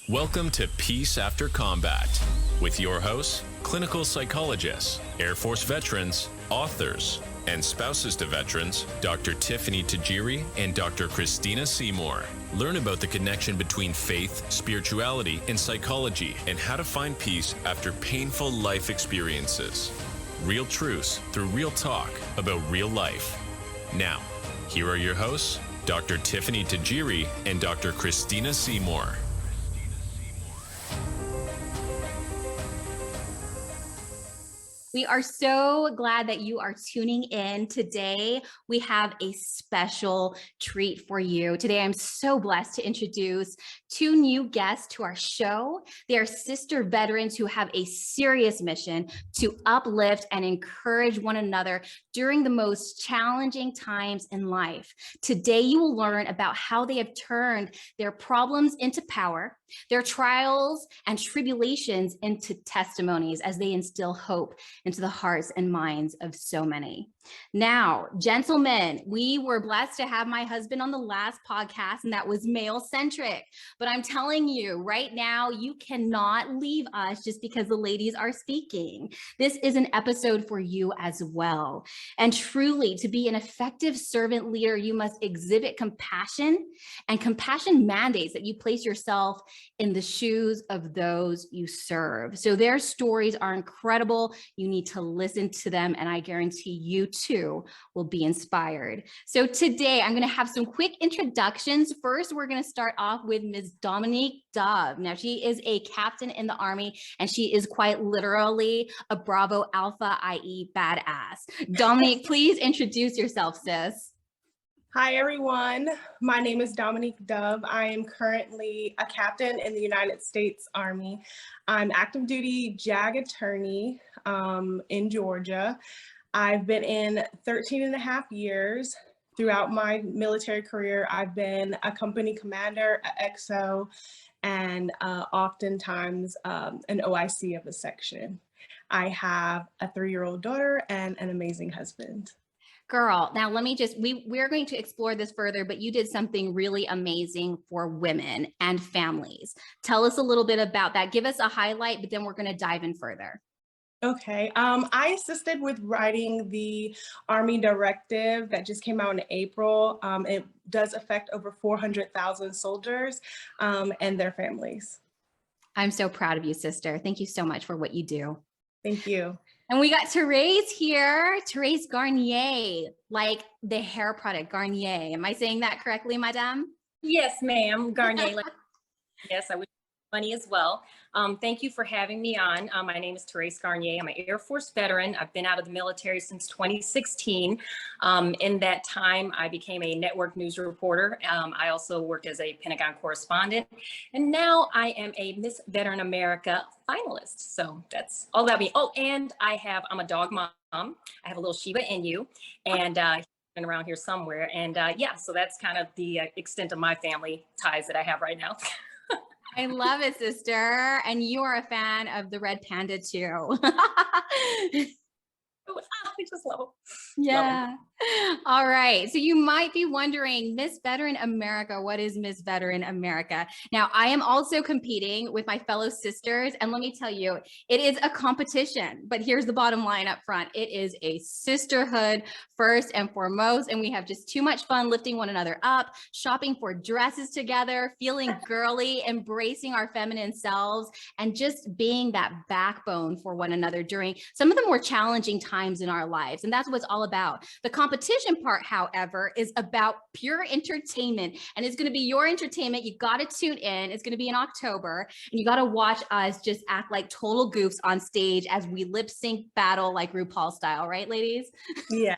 Welcome to Peace After Combat with your hosts, clinical psychologists, Air Force veterans, authors, and spouses to veterans, Dr. Tiffany Tajiri and Dr. Christina Seymour. Learn about the connection between faith, spirituality, and psychology, and how to find peace after painful life experiences. Real truths through real talk about real life. Now, here are your hosts, Dr. Tiffany Tajiri and Dr. Christina Seymour. We are so glad that you are tuning in. Today, we have a special treat for you. Today, I'm so blessed to introduce two new guests to our show. They are sister veterans who have a serious mission to uplift and encourage one another during the most challenging times in life. Today, you will learn about how they have turned their problems into power, their trials and tribulations into testimonies as they instill hope into the hearts and minds of so many. Now, gentlemen, we were blessed to have my husband on the last podcast, and that was male-centric. But I'm telling you right now, you cannot leave us just because the ladies are speaking. This is an episode for you as well. And truly, to be an effective servant leader, you must exhibit compassion, and compassion mandates that you place yourself in the shoes of those you serve. So their stories are incredible. You need to listen to them, and I guarantee you too will be inspired. So today I'm going to have some quick introductions. First, we're going to start off with Ms. Dominique Dove. Now, she is a captain in the Army, and she is quite literally a Bravo Alpha, i.e. badass. Dominique, please introduce yourself, sis. Hi, everyone. My name is Dominique Dove. I am currently a captain in the United States Army. I'm active duty JAG attorney in Georgia. I've been in 13 and a half years. Throughout my military career, I've been a company commander, an XO, and oftentimes an OIC of a section. I have a 3-year-old daughter and an amazing husband. Girl, now let me just, we're going to explore this further, but you did something really amazing for women and families. Tell us a little bit about that. Give us a highlight, but then we're going to dive in further. Okay, I assisted with writing the Army Directive that just came out in April. It does affect over 400,000 soldiers and their families. I'm so proud of you, sister. Thank you so much for what you do. Thank you. And we got Therese here, Therese Garnier, like the hair product Garnier. Am I saying that correctly, madame? Yes, ma'am, Garnier. Yes, I wish money as well. Thank you for having me on. My name is Therese Garnier. I'm an Air Force veteran. I've been out of the military since 2016. In that time, I became a network news reporter. I also worked as a Pentagon correspondent. And now I am a Miss Veteran America finalist. So that's all about me. Oh, and I'm a dog mom. I have a little Shiba Inu, and he's been around here somewhere. And yeah, so that's kind of the extent of my family ties that I have right now. I love it, sister. And you are a fan of the red panda too. I just love them. Yeah. All right. So you might be wondering, Miss Veteran America, what is Miss Veteran America? Now, I am also competing with my fellow sisters. And let me tell you, it is a competition. But here's the bottom line up front. It is a sisterhood first and foremost. And we have just too much fun lifting one another up, shopping for dresses together, feeling girly, embracing our feminine selves, and just being that backbone for one another during some of the more challenging times in our lives. And that's what it's all about. The competition part, however, is about pure entertainment, and it's going to be your entertainment. You got to tune in. It's going to be in October, and you got to watch us just act like total goofs on stage as we lip sync battle like RuPaul style, right, ladies? Yeah.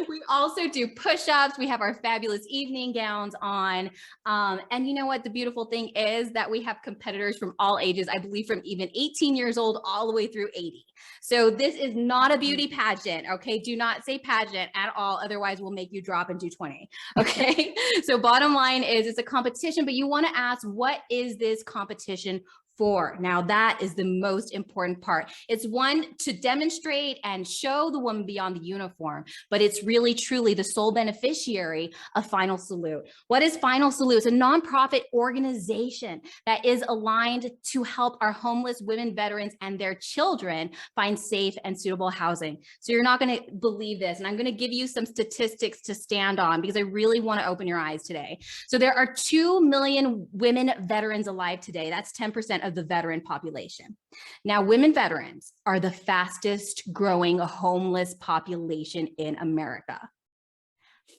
We also do push-ups. We have our fabulous evening gowns on. And you know what? The beautiful thing is that we have competitors from all ages, I believe from even 18 years old all the way through 80. So this is not a beauty pageant, okay? Do not say pageant at all. Otherwise, we'll make you drop and do 20, okay? So bottom line is it's a competition, but you want to ask, what is this competition for. Now, that is the most important part. It's one to demonstrate and show the woman beyond the uniform, but it's really truly the sole beneficiary of Final Salute. What is Final Salute? It's a nonprofit organization that is aligned to help our homeless women veterans and their children find safe and suitable housing. So you're not going to believe this, and I'm going to give you some statistics to stand on because I really want to open your eyes today. So there are 2 million women veterans alive today. That's 10% of the veteran population. Now, women veterans are the fastest growing homeless population in America.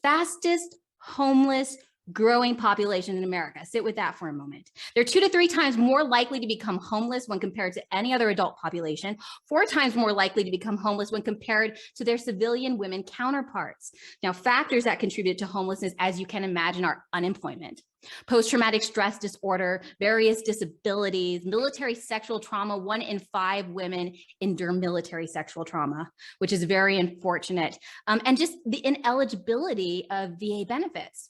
Fastest homeless growing population in America. Sit with that for a moment. They're 2 to 3 times more likely to become homeless when compared to any other adult population, 4 times more likely to become homeless when compared to their civilian women counterparts. Now, factors that contribute to homelessness, as you can imagine, are unemployment, post-traumatic stress disorder, various disabilities, military sexual trauma. 1 in 5 women endure military sexual trauma, which is very unfortunate, and just the ineligibility of VA benefits.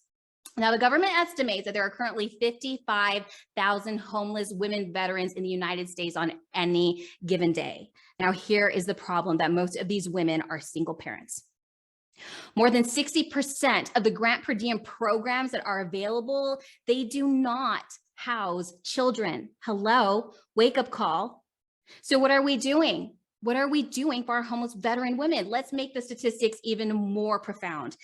Now, the government estimates that there are currently 55,000 homeless women veterans in the United States on any given day. Now, here is the problem, that most of these women are single parents. More than 60% of the grant per diem programs that are available, they do not house children. Hello, wake up call. So what are we doing? What are we doing for our homeless veteran women? Let's make the statistics even more profound.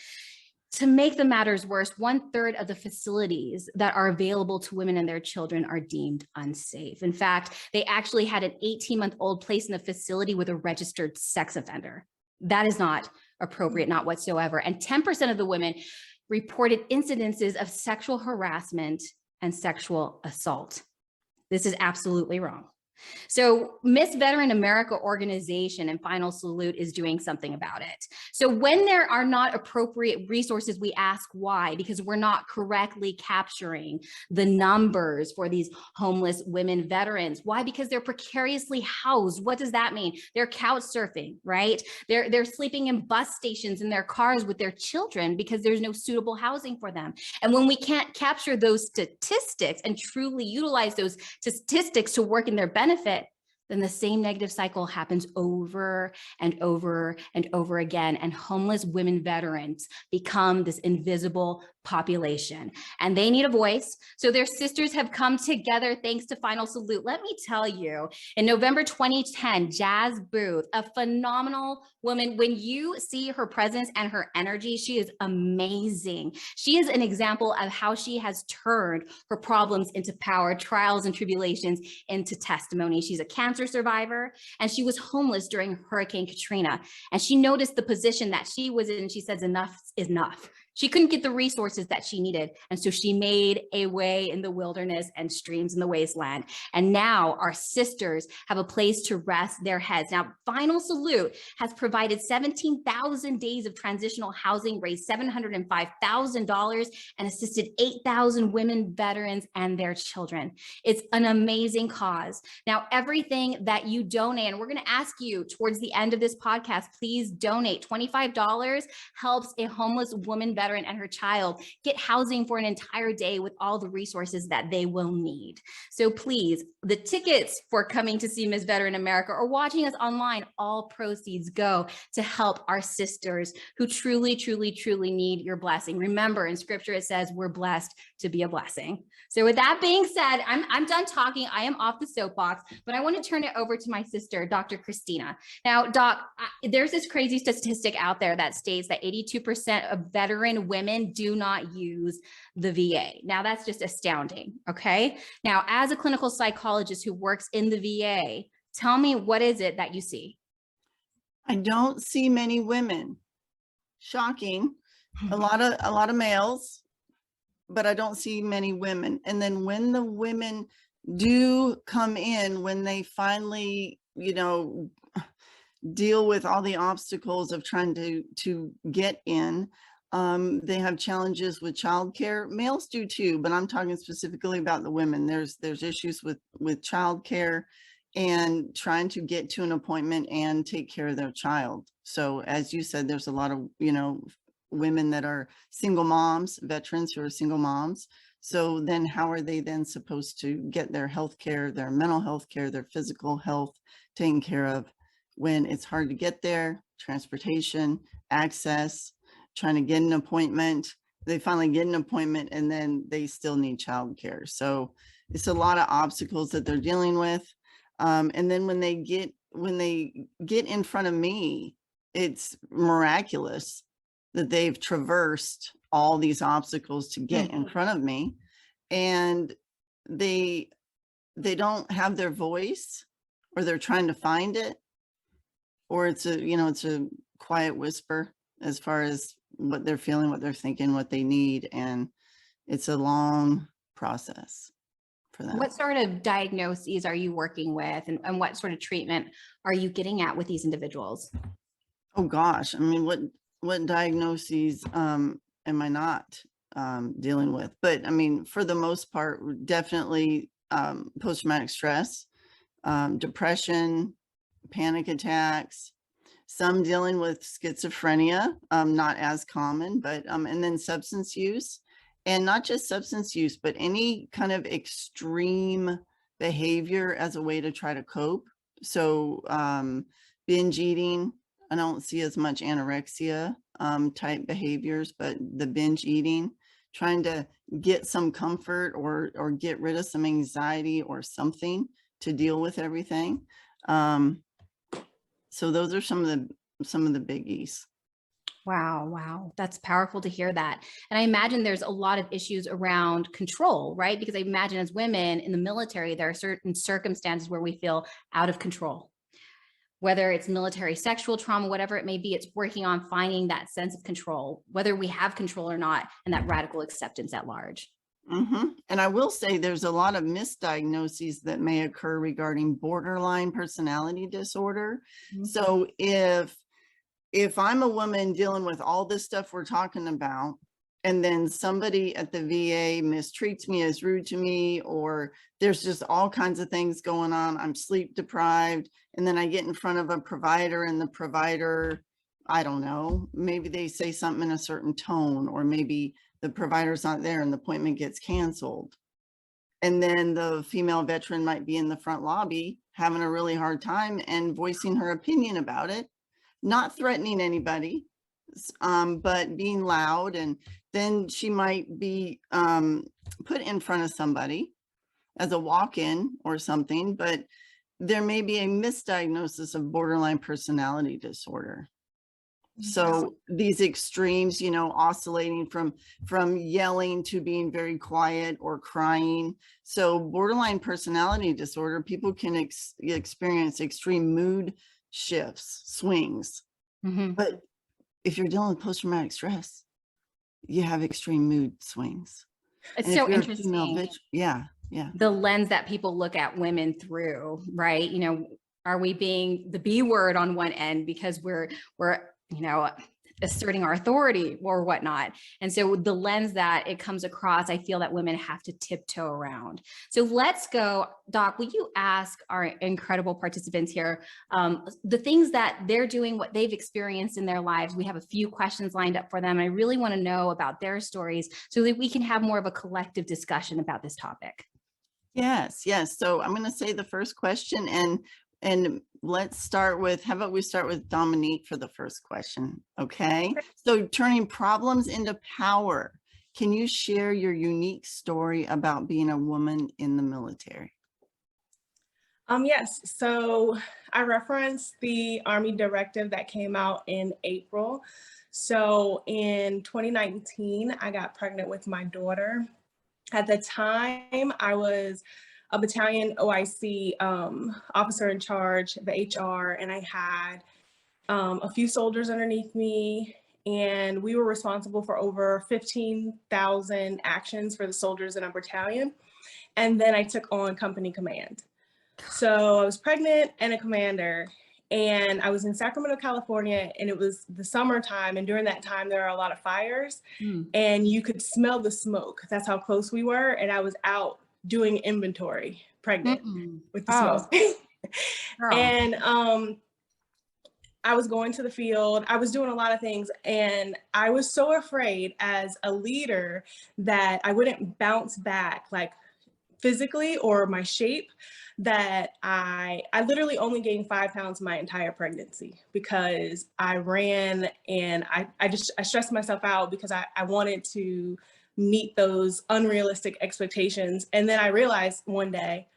To make the matters worse, 1/3 of the facilities that are available to women and their children are deemed unsafe. In fact, they actually had an 18-month-old placed in the facility with a registered sex offender. That is not appropriate, not whatsoever. And 10% of the women reported incidences of sexual harassment and sexual assault. This is absolutely wrong. So Miss Veteran America organization and Final Salute is doing something about it. So when there are not appropriate resources, we ask why, because we're not correctly capturing the numbers for these homeless women veterans. Why? Because they're precariously housed. What does that mean? They're couch surfing, right? They're sleeping in bus stations in their cars with their children because there's no suitable housing for them. And when we can't capture those statistics and truly utilize those statistics to work in their benefit, then the same negative cycle happens over and over and over again. And homeless women veterans become this invisible population, and they need a voice. So their sisters have come together thanks to Final Salute. Let me tell you, in November 2010, Jazz Booth, a phenomenal woman. When you see her presence and her energy, she is amazing. She is an example of how she has turned her problems into power, trials and tribulations into testimony. She's a cancer survivor, and she was homeless during Hurricane Katrina. And she noticed the position that she was in, and she says, enough is enough. She couldn't get the resources that she needed. And so she made a way in the wilderness and streams in the wasteland. And now our sisters have a place to rest their heads. Now, Final Salute has provided 17,000 days of transitional housing, raised $705,000, and assisted 8,000 women veterans and their children. It's an amazing cause. Now, everything that you donate, and we're going to ask you towards the end of this podcast, please donate. $25 helps a homeless woman veteran and her child get housing for an entire day with all the resources that they will need. So please, the tickets for coming to see Miss Veteran America or watching us online, all proceeds go to help our sisters who truly, truly, truly need your blessing. Remember, in scripture, it says we're blessed to be a blessing. So with that being said, I'm done talking. I am off the soapbox, but I want to turn it over to my sister, Dr. Christina. Now, Doc, there's this crazy statistic out there that states that 82% of veteran women do not use the VA. Now, that's just astounding, okay? Now, as a clinical psychologist who works in the VA, tell me, what is it that you see? I don't see many women. Shocking. A lot of males, but I don't see many women. And then when the women do come in, when they finally, deal with all the obstacles of trying to get in, they have challenges with childcare. Males do too, but I'm talking specifically about the women. There's issues with childcare and trying to get to an appointment and take care of their child. So as you said, there's a lot of, women that are single moms, veterans who are single moms. So then how are they then supposed to get their health care, their mental health care, their physical health taken care of when it's hard to get there, transportation, access, trying to get an appointment. They finally get an appointment and then they still need childcare. So it's a lot of obstacles that they're dealing with. And then when they get in front of me, it's miraculous that they've traversed all these obstacles to get in front of me, and they don't have their voice, or they're trying to find it, or it's a quiet whisper as far as what they're feeling, what they're thinking, what they need. And it's a long process for them. What sort of diagnoses are you working with, and what sort of treatment are you getting at with these individuals? Oh gosh, I mean, what diagnoses am I not dealing with? But I mean, for the most part, definitely post-traumatic stress, depression, panic attacks, some dealing with schizophrenia, not as common, but and then substance use. And not just substance use, but any kind of extreme behavior as a way to try to cope. So binge eating, I don't see as much anorexia type behaviors, but the binge eating, trying to get some comfort or get rid of some anxiety or something to deal with everything. So those are some of the biggies. Wow. That's powerful to hear that. And I imagine there's a lot of issues around control, right? Because I imagine as women in the military, there are certain circumstances where we feel out of control, whether it's military sexual trauma, whatever it may be. It's working on finding that sense of control, whether we have control or not, and that radical acceptance at large. And I will say there's a lot of misdiagnoses that may occur regarding borderline personality disorder. So if I'm a woman dealing with all this stuff we're talking about, and then somebody at the VA mistreats me, is rude to me, or there's just all kinds of things going on, I'm sleep deprived, and then I get in front of a provider, and the provider, I don't know, maybe they say something in a certain tone, or maybe the provider's not there and the appointment gets canceled. And then the female veteran might be in the front lobby having a really hard time and voicing her opinion about it, not threatening anybody, but being loud. And then she might be put in front of somebody as a walk-in or something, but there may be a misdiagnosis of borderline personality disorder. So these extremes, oscillating from yelling to being very quiet or crying. So borderline personality disorder, people can experience extreme mood shifts, swings. But if you're dealing with post-traumatic stress, you have extreme mood swings. It's so interesting. Yeah. The lens that people look at women through, right? Are we being the B word on one end because we're asserting our authority or whatnot? And so the lens that it comes across, I feel that women have to tiptoe around. So let's go, Doc, will you ask our incredible participants here, the things that they're doing, what they've experienced in their lives. We have a few questions lined up for them. I really want to know about their stories so that we can have more of a collective discussion about this topic. Yes. So I'm going to say the first question, and let's start with, how about we start with Dominique for the first question? Okay. So turning problems into power. Can you share your unique story about being a woman in the military? Yes. So I referenced the Army Directive that came out in April. So in 2019, I got pregnant with my daughter. At the time, I was a battalion OIC officer in charge of HR, and I had a few soldiers underneath me, and we were responsible for over 15,000 actions for the soldiers in our battalion. And then I took on company command. So I was pregnant and a commander, and I was in Sacramento, California, and it was the summertime. And during that time, there are a lot of fires, and you could smell the smoke. That's how close we were. And I was out doing inventory, pregnant with the smoke. And I was going to the field, I was doing a lot of things, and I was so afraid as a leader that I wouldn't bounce back like physically or my shape, that I literally only gained 5 pounds my entire pregnancy because I ran and I stressed myself out because I wanted to meet those unrealistic expectations. And then I realized one day,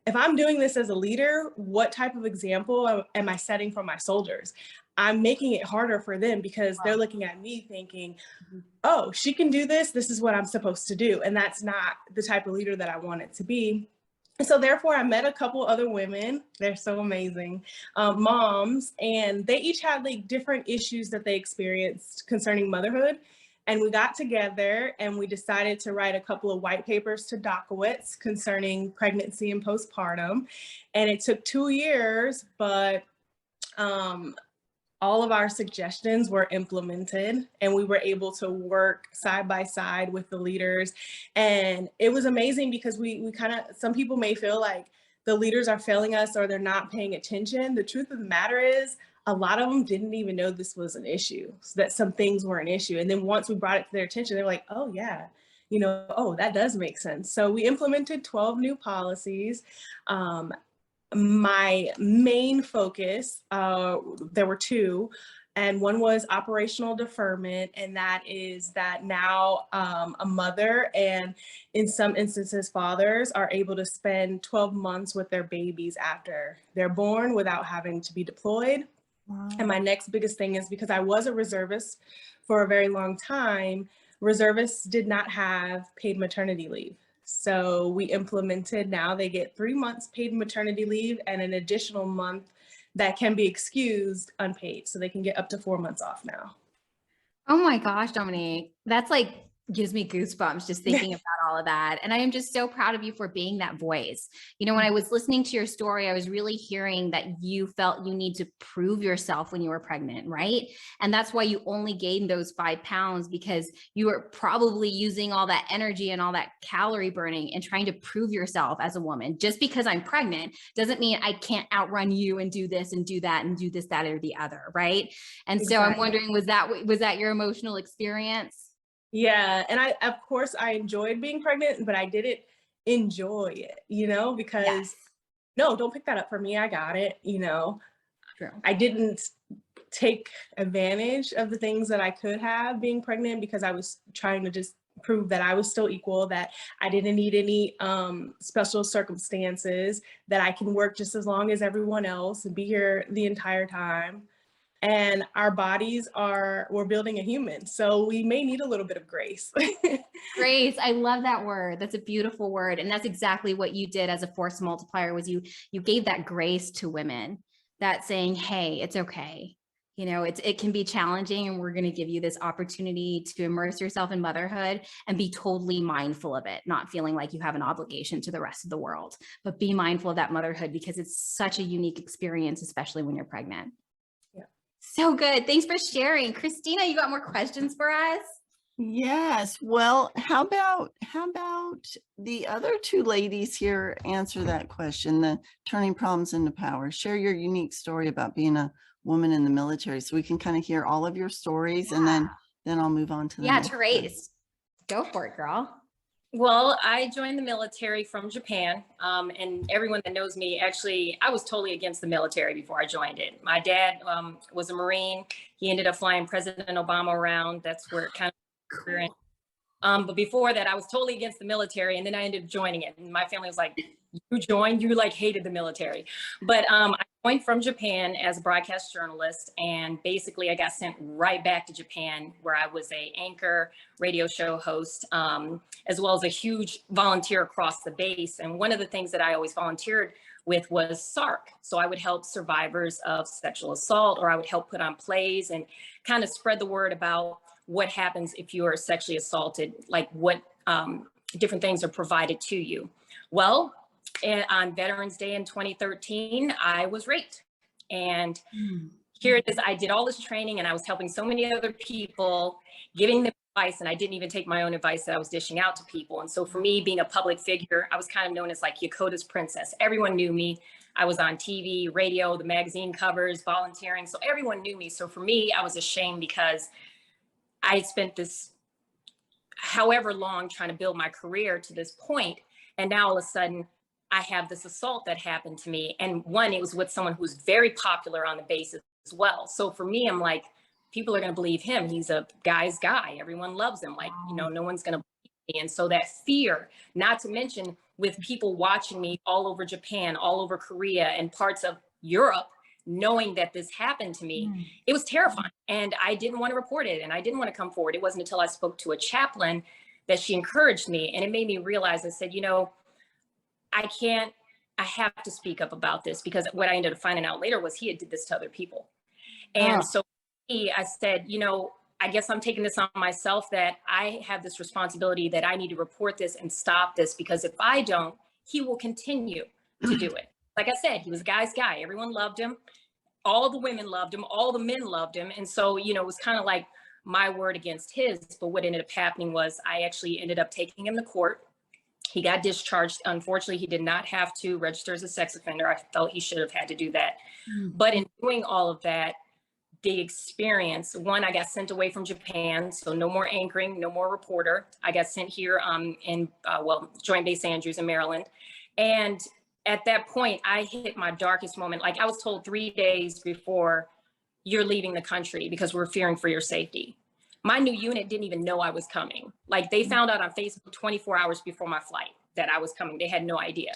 if I'm doing this as a leader, what type of example am I setting for my soldiers? I'm making it harder for them because they're looking at me thinking, oh, she can do this. This is what I'm supposed to do. And that's not the type of leader that I wanted to be. And so therefore, I met a couple other women. They're so amazing, moms, and they each had like different issues that they experienced concerning motherhood. And we got together and we decided to write a couple of white papers to DOCAWITS concerning pregnancy and postpartum. And it took 2 years, but all of our suggestions were implemented and we were able to work side by side with the leaders. And it was amazing because we kind of, some people may feel like the leaders are failing us or they're not paying attention. The truth of the matter is, a lot of them didn't even know this was an issue, so that some things were an issue. And then once we brought it to their attention, they're like, oh yeah, you know, oh, that does make sense. So we implemented 12 new policies. My main focus, there were 2, and one was operational deferment, and that is that now a mother and in some instances fathers are able to spend 12 months with their babies after they're born without having to be deployed. Wow. And my next biggest thing is, because I was a reservist for a very long time, reservists did not have paid maternity leave. So we implemented, now they get 3 months paid maternity leave and an additional month that can be excused unpaid. So they can get up to 4 months off now. Oh my gosh, Dominique, that's like gives me goosebumps just thinking about all of that. And I am just so proud of you for being that voice. You know, when I was listening to your story, I was really hearing that you felt you need to prove yourself when you were pregnant, right? And that's why you only gained those 5 pounds, because you were probably using all that energy and all that calorie burning and trying to prove yourself as a woman. Just because I'm pregnant doesn't mean I can't outrun you and do this and do that and do this, that, or the other, right? And so I'm wondering, was that your emotional experience? Yeah, and of course I enjoyed being pregnant, but I didn't enjoy it, you know, because no, don't pick that up for me. I got it, you know. True. I didn't take advantage of the things that I could have being pregnant because I was trying to just prove that I was still equal, that I didn't need any special circumstances, that I can work just as long as everyone else and be here the entire time. And our bodies we're building a human. So we may need a little bit of grace. Grace. I love that word. That's a beautiful word. And that's exactly what you did as a force multiplier, was you gave that grace to women, that saying, hey, it's okay. You know, it can be challenging, and we're going to give you this opportunity to immerse yourself in motherhood and be totally mindful of it, not feeling like you have an obligation to the rest of the world, but be mindful of that motherhood because it's such a unique experience, especially when you're pregnant. So good. Thanks for sharing. Christina, you got more questions for us? Yes. Well, how about the other 2 ladies here answer that question, the turning problems into power? Share your unique story about being a woman in the military so we can kind of hear all of your stories, and then I'll move on to the next Therese, go for it, girl. Well, I joined the military from Japan, and everyone that knows me, actually, I was totally against the military before I joined it. My dad was a Marine. He ended up flying President Obama around. That's where it kind of, but before that, I was totally against the military, and then I ended up joining it. And my family was like, you joined? You like hated the military. But I joined from Japan as a broadcast journalist, and basically I got sent right back to Japan, where I was a anchor, radio show host, as well as a huge volunteer across the base. And one of the things that I always volunteered with was SARC. So I would help survivors of sexual assault, or I would help put on plays and kind of spread the word about what happens if you are sexually assaulted, like what different things are provided to you. Well, on Veterans Day in 2013, I was raped. And here it is, I did all this training and I was helping so many other people, giving them advice, and I didn't even take my own advice that I was dishing out to people. And so for me, being a public figure, I was kind of known as like Yokota's princess. Everyone knew me. I was on TV, radio, the magazine covers, volunteering. So everyone knew me. So for me, I was ashamed because I spent this however long trying to build my career to this point. And now all of a sudden I have this assault that happened to me. And one, it was with someone who's very popular on the base as well. So for me, I'm like, people are going to believe him. He's a guy's guy. Everyone loves him. Like, you know, no one's going to believe me. And so that fear, not to mention with people watching me all over Japan, all over Korea and parts of Europe, knowing that this happened to me, it was terrifying. And I didn't want to report it. And I didn't want to come forward. It wasn't until I spoke to a chaplain that she encouraged me. And it made me realize, I said, you know, I have to speak up about this, because what I ended up finding out later was he had did this to other people. And so I said, you know, I guess I'm taking this on myself, that I have this responsibility that I need to report this and stop this, because if I don't, he will continue to do it. Like I said, he was a guy's guy. Everyone loved him. All the women loved him. All the men loved him. And so, you know, it was kind of like my word against his. But what ended up happening was I actually ended up taking him to court. He got discharged. Unfortunately, he did not have to register as a sex offender. I felt he should have had to do that. But in doing all of that, the experience, one, I got sent away from Japan. So no more anchoring, no more reporter. I got sent here in Joint Base Andrews in Maryland. And at that point, I hit my darkest moment. Like I was told 3 days before, you're leaving the country because we're fearing for your safety. My new unit didn't even know I was coming. Like they found out on Facebook 24 hours before my flight that I was coming. They had no idea.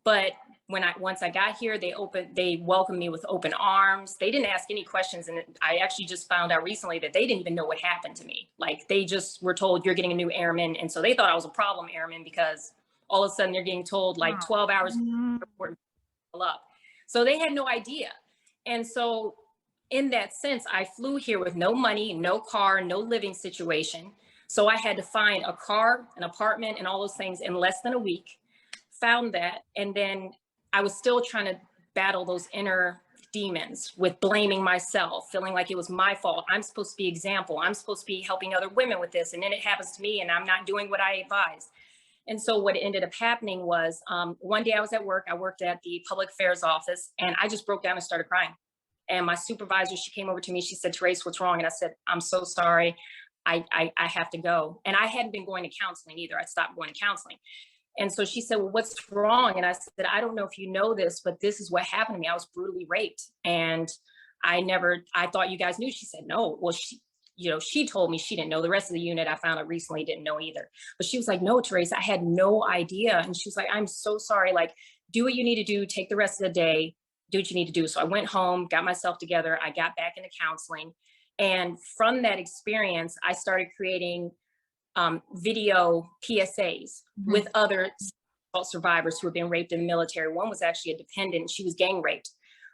But once I got here, they welcomed me with open arms. They didn't ask any questions. And I actually just found out recently that they didn't even know what happened to me. Like they just were told, you're getting a new airman. And so they thought I was a problem airman, because all of a sudden they're getting told like 12 hours before up. So they had no idea. And so in that sense, I flew here with no money, no car, no living situation. So I had to find a car, an apartment, and all those things in less than a week. Found that. And then I was still trying to battle those inner demons with blaming myself, feeling like it was my fault. I'm supposed to be example. I'm supposed to be helping other women with this. And then it happens to me and I'm not doing what I advised. And so what ended up happening was one day I was at work. I worked at the public affairs office and I just broke down and started crying. And my supervisor, she came over to me. She said, "Therese, what's wrong?" And I said, "I'm so sorry. I have to go." And I hadn't been going to counseling either. I stopped going to counseling. And so she said, "Well, what's wrong?" And I said, "I don't know if you know this, but this is what happened to me. I was brutally raped. And I thought you guys knew." She said, "No." Well, she told me she didn't know. The rest of the unit I found out recently didn't know either. But she was like, "No, Therese, I had no idea." And she was like, "I'm so sorry. Like, do what you need to do. Take the rest of the day. Do what you need to do." So I went home, got myself together. I got back into counseling. And from that experience, I started creating video PSAs with other survivors who have been raped in the military. One was actually a dependent. She was gang raped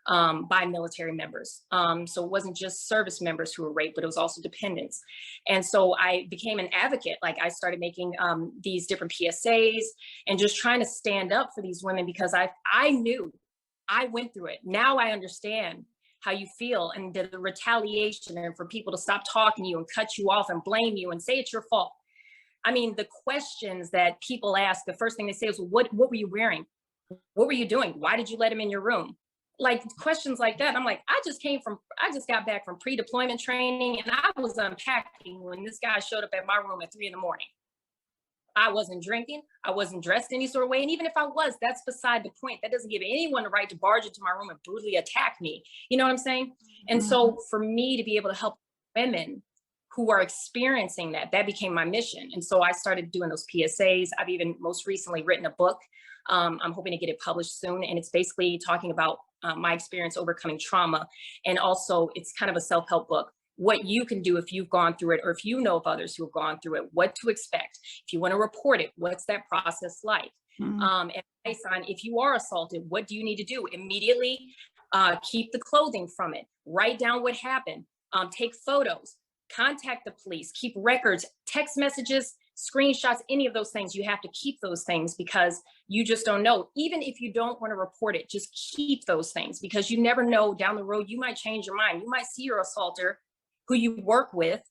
by military members. So it wasn't just service members who were raped, but it was also dependents. And so I became an advocate. Like I started making these different PSAs and just trying to stand up for these women, because I knew I went through it. Now I understand how you feel, and the retaliation, and for people to stop talking to you and cut you off and blame you and say it's your fault. I mean, the questions that people ask, the first thing they say is, what were you wearing? What were you doing? Why did you let him in your room? Like questions like that. I'm like, I just got back from pre-deployment training and I was unpacking when this guy showed up at my room at 3 a.m. I wasn't drinking. I wasn't dressed any sort of way. And even if I was, that's beside the point. That doesn't give anyone the right to barge into my room and brutally attack me. You know what I'm saying? And so for me to be able to help women who are experiencing that became my mission. And so I started doing those PSAs. I've even most recently written a book. I'm hoping to get it published soon. And it's basically talking about my experience overcoming trauma. And also it's kind of a self-help book. What you can do if you've gone through it, or if you know of others who have gone through it, what to expect. If you want to report it, what's that process like? And based on if you are assaulted, what do you need to do? Immediately keep the clothing from it. Write down what happened. Take photos. Contact the police. Keep records, text messages, screenshots, any of those things. You have to keep those things because you just don't know. Even if you don't want to report it, just keep those things, because you never know, down the road, you might change your mind. You might see your assaulter who you work with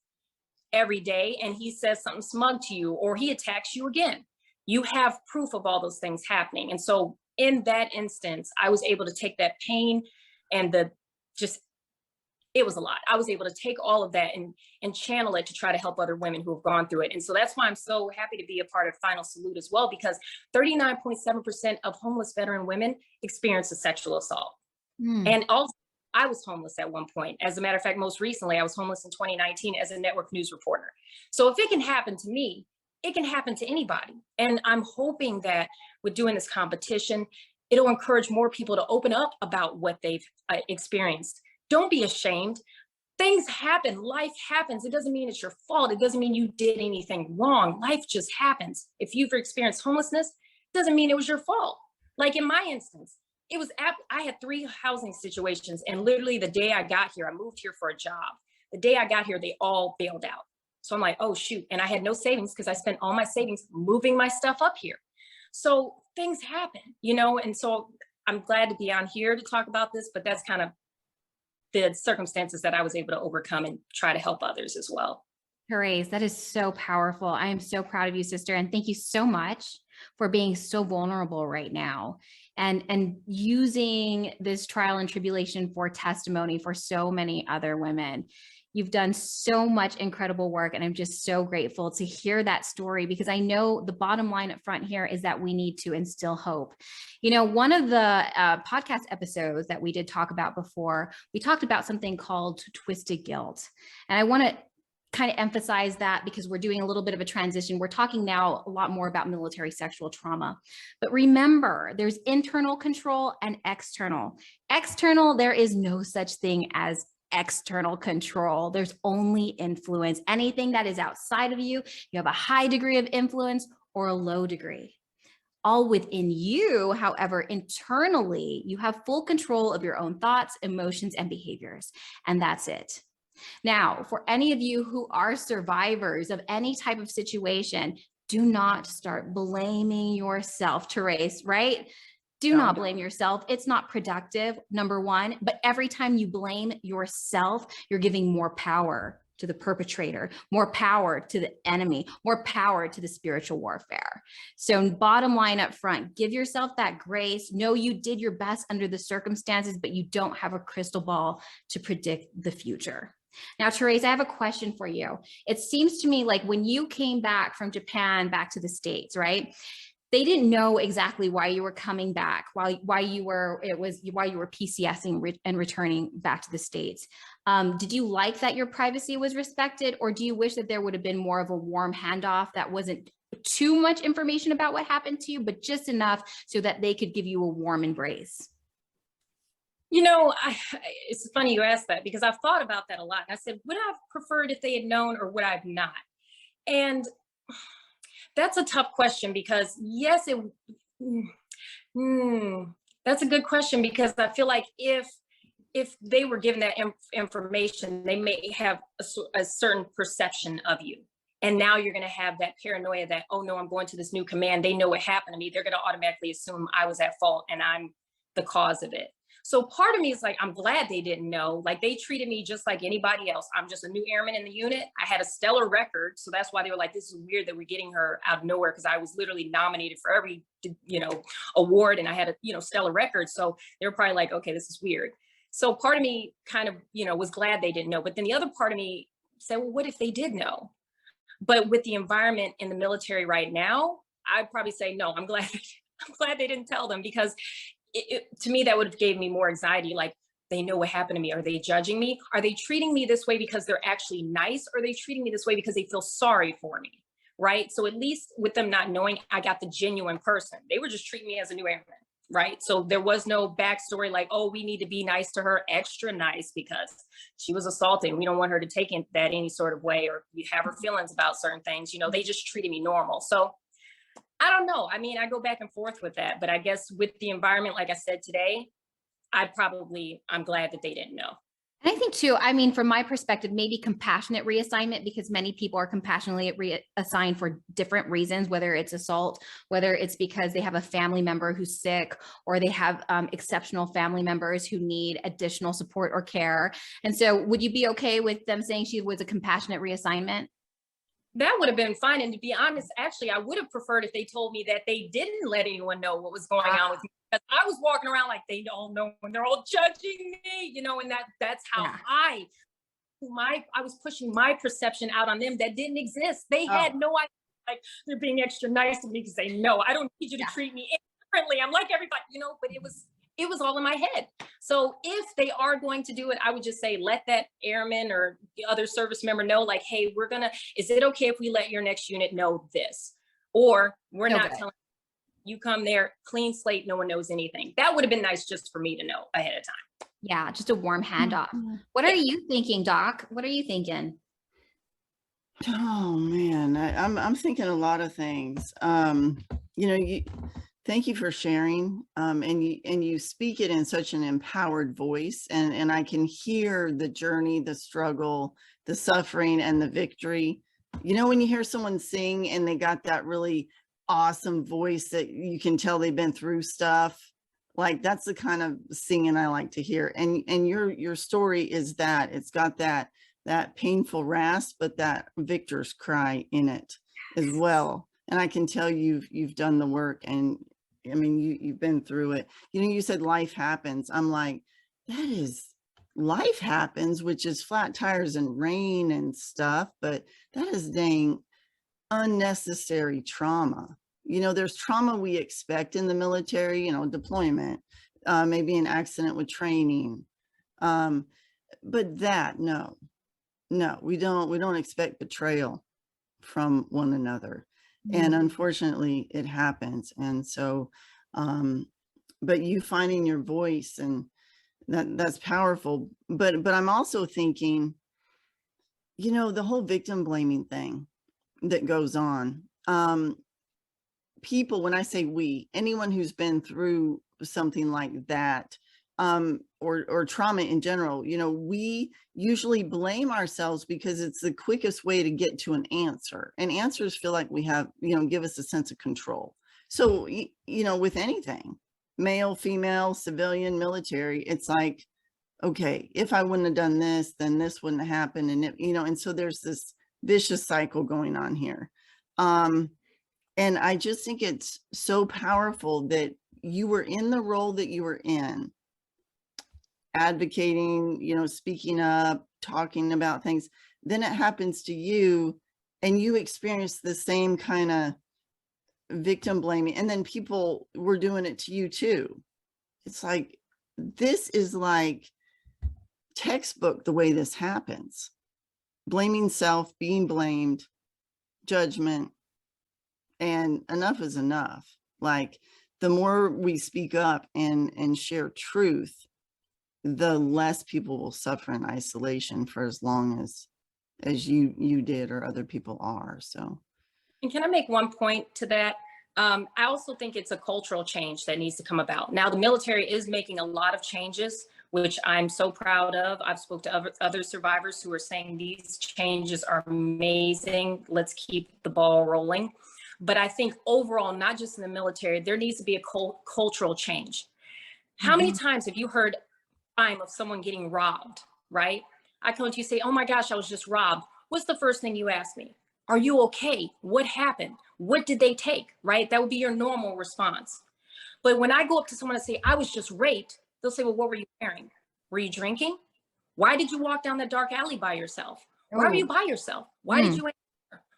every day and he says something smug to you or he attacks you again. You have proof of all those things happening. And so in that instance, I was able to take that pain and it was a lot. I was able to take all of that and channel it to try to help other women who have gone through it. And so that's why I'm so happy to be a part of Final Salute as well, because 39.7% of homeless veteran women experience a sexual assault. And also, I was homeless at one point. As a matter of fact, most recently, I was homeless in 2019 as a network news reporter. So if it can happen to me, it can happen to anybody. And I'm hoping that with doing this competition, it'll encourage more people to open up about what they've experienced. Don't be ashamed. Things happen. Life happens. It doesn't mean it's your fault. It doesn't mean you did anything wrong. Life just happens. If you've experienced homelessness, it doesn't mean it was your fault. Like in my instance, I had 3 housing situations, and literally the day I got here, I moved here for a job. The day I got here, they all bailed out. So I'm like, oh shoot. And I had no savings because I spent all my savings moving my stuff up here. So things happen, and so I'm glad to be on here to talk about this, but that's kind of the circumstances that I was able to overcome and try to help others as well. Therese, that is so powerful. I am so proud of you, sister. And thank you so much for being so vulnerable right now and using this trial and tribulation for testimony for so many other women. You've done so much incredible work, and I'm just so grateful to hear that story, because I know the bottom line up front here is that we need to instill hope. One of the podcast episodes that we did talk about before, we talked about something called twisted guilt. And I want to kind of emphasize that because we're doing a little bit of a transition. We're talking now a lot more about military sexual trauma. But remember, there's internal control and external. External, there is no such thing as external control. There's only influence. Anything that is outside of you, you have a high degree of influence or a low degree. All within you, however, internally, you have full control of your own thoughts, emotions, and behaviors. And that's it. Now, for any of you who are survivors of any type of situation, do not start blaming yourself, Therese, right? Do not blame yourself. It's not productive, number one. But every time you blame yourself, you're giving more power to the perpetrator, more power to the enemy, more power to the spiritual warfare. So bottom line up front, give yourself that grace. Know you did your best under the circumstances, but you don't have a crystal ball to predict the future. Now, Therese, I have a question for you. It seems to me like when you came back from Japan back to the States, right? They didn't know exactly why you were coming back, why you were PCSing and returning back to the States. Did you like that your privacy was respected, or do you wish that there would have been more of a warm handoff that wasn't too much information about what happened to you, but just enough so that they could give you a warm embrace? It's funny you asked that, because I've thought about that a lot. I said, would I have preferred if they had known, or would I have not? And that's a tough question, because yes, that's a good question, because I feel like if they were given that information, they may have a certain perception of you. And now you're going to have that paranoia that, oh no, I'm going to this new command. They know what happened to me. They're going to automatically assume I was at fault and I'm the cause of it. So part of me is like, I'm glad they didn't know. Like, they treated me just like anybody else. I'm just a new airman in the unit. I had a stellar record. So that's why they were like, this is weird that we're getting her out of nowhere, because I was literally nominated for every, award, and I had a, stellar record. So they were probably like, okay, this is weird. So part of me kind of, was glad they didn't know. But then the other part of me said, well, what if they did know? But with the environment in the military right now, I'd probably say, no, I'm glad they didn't tell them, because to me, that would have gave me more anxiety. Like, they know what happened to me. Are they judging me? Are they treating me this way because they're actually nice? Or are they treating me this way because they feel sorry for me? Right. So at least with them not knowing, I got the genuine person. They were just treating me as a new airman. Right. So there was no backstory like, oh, we need to be nice to her, extra nice, because she was assaulted. We don't want her to take that any sort of way, or we have her feelings about certain things. They just treated me normal. So I don't know. I mean, I go back and forth with that, but I guess with the environment, like I said today, I'm glad that they didn't know. And I think too, I mean, from my perspective, maybe compassionate reassignment, because many people are compassionately reassigned for different reasons, whether it's assault, whether it's because they have a family member who's sick, or they have exceptional family members who need additional support or care. And so would you be okay with them saying she was a compassionate reassignment? That would have been fine. And to be honest, actually, I would have preferred if they told me that they didn't let anyone know what was going on with me. Because I was walking around like they don't know when they're all judging me, you know, and that's how I was pushing my perception out on them that didn't exist. They had no idea, like they're being extra nice to me because they know I don't need you to treat me differently. I'm like everybody, you know, but it was all in my head. So if they are going to do it, I would just say, let that airman or the other service member know, like, hey, is it okay if we let your next unit know this? Or we're not telling you, come there, clean slate, no one knows anything. That would have been nice just for me to know ahead of time. Yeah, just a warm handoff. What are you thinking, Doc? What are you thinking? Oh man, I'm thinking a lot of things. You know, thank you for sharing. And you speak it in such an empowered voice, and I can hear the journey, the struggle, the suffering, and the victory. You know, when you hear someone sing and they got that really awesome voice that you can tell they've been through stuff, like that's the kind of singing I like to hear. And your story is that it's got that painful rasp, but that victor's cry in it as well. And I can tell you've done the work, and I mean, you've been through it. You know, you said life happens. I'm like, that is, life happens, which is flat tires and rain and stuff, but that is dang unnecessary trauma. You know, there's trauma we expect in the military, you know, deployment, maybe an accident with training. But that, no, we don't expect betrayal from one another. And unfortunately it happens. And so, but you finding your voice, and that's powerful. But I'm also thinking, you know, the whole victim blaming thing that goes on. People, when I say we, anyone who's been through something like that, or trauma in general, you know, we usually blame ourselves because it's the quickest way to get to an answer. And answers feel like we have, you know, give us a sense of control. So, you know, with anything, male, female, civilian, military, it's like, okay, if I wouldn't have done this, then this wouldn't have happened. And it, you know, and so there's this vicious cycle going on here. And I just think it's so powerful that you were in the role that you were in, advocating, you know, speaking up, talking about things. Then it happens to you, and you experience the same kind of victim blaming, and then people were doing it to you too. It's like, this is like textbook the way this happens. Blaming self, being blamed, judgment, and enough is enough. Like, the more we speak up and share truth, the less people will suffer in isolation for as long as you did or other people are. So, and can I make one point to that? I also think it's a cultural change that needs to come about. Now, the military is making a lot of changes, which I'm so proud of. I've spoke to other survivors who are saying these changes are amazing. Let's keep the ball rolling. But I think overall, not just in the military, there needs to be a cultural change. How many times have you heard of someone getting robbed, right? I come to you, say, oh my gosh, I was just robbed. What's the first thing you ask me? Are you okay? What happened? What did they take, right? That would be your normal response. But when I go up to someone and say, I was just raped, they'll say, well, what were you wearing? Were you drinking? Why did you walk down that dark alley by yourself? Why were you by yourself? Why did you?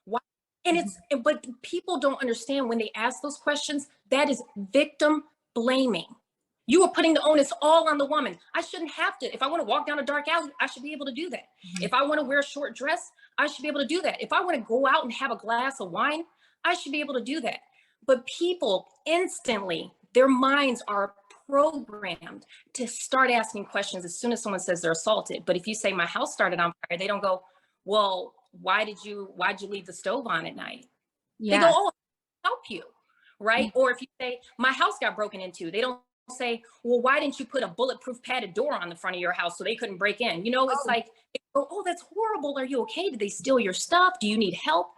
Why? And but people don't understand when they ask those questions, that is victim blaming. You are putting the onus all on the woman. I shouldn't have to. If I want to walk down a dark alley, I should be able to do that. If I want to wear a short dress, I should be able to do that. If I want to go out and have a glass of wine, I should be able to do that. But people instantly, their minds are programmed to start asking questions as soon as someone says they're assaulted. But if you say my house started on fire, they don't go, well, why'd you leave the stove on at night? Yeah. They go, oh, I'll help you, right? Or if you say my house got broken into, they don't say, well, why didn't you put a bulletproof padded door on the front of your house so they couldn't break in? You know, it's like, oh, that's horrible. Are you okay? Did they steal your stuff? Do you need help?